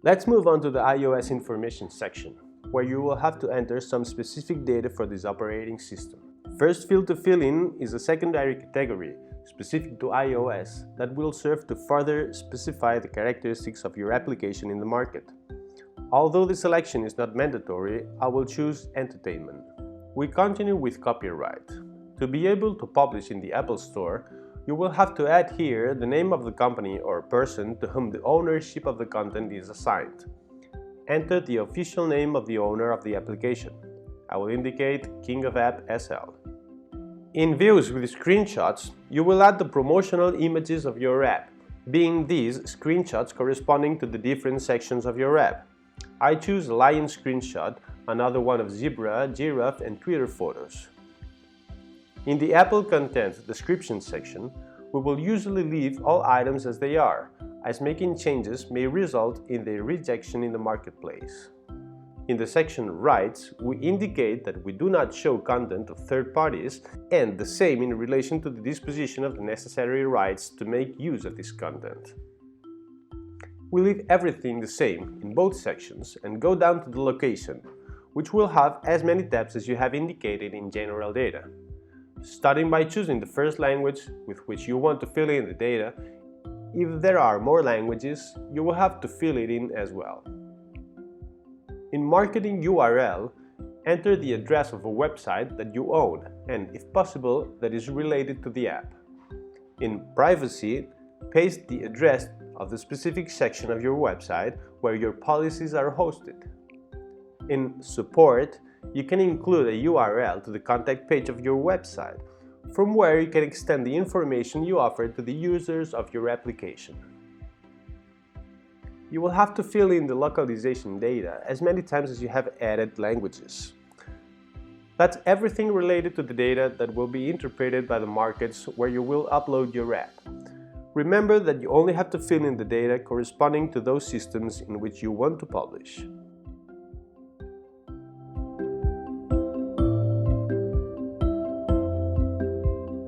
Let's move on to the iOS information section, where you will have to enter some specific data for this operating system. First field to fill in is a secondary category specific to iOS that will serve to further specify the characteristics of your application in the market. Although the selection is not mandatory, I will choose entertainment. We continue with copyright. To be able to publish in the Apple Store, you will have to add here the name of the company or person to whom the ownership of the content is assigned. Enter the official name of the owner of the application. I will indicate King of App SL. In views with screenshots, you will add the promotional images of your app, being these screenshots corresponding to the different sections of your app. I choose a lion screenshot, another one of zebra, giraffe and Twitter photos. In the Apple Content Description section, we will usually leave all items as they are, as making changes may result in their rejection in the marketplace. In the section Rights, we indicate that we do not show content of third parties, and the same in relation to the disposition of the necessary rights to make use of this content. We leave everything the same in both sections and go down to the location, which will have as many tabs as you have indicated in General Data. Starting by choosing the first language with which you want to fill in the data, if there are more languages, you will have to fill it in as well. In Marketing URL, enter the address of a website that you own and, if possible, that is related to the app. In Privacy, paste the address of the specific section of your website where your policies are hosted. In Support, you can include a URL to the contact page of your website, from where you can extend the information you offer to the users of your application. You will have to fill in the localization data as many times as you have added languages. That's everything related to the data that will be interpreted by the markets where you will upload your app. Remember that you only have to fill in the data corresponding to those systems in which you want to publish.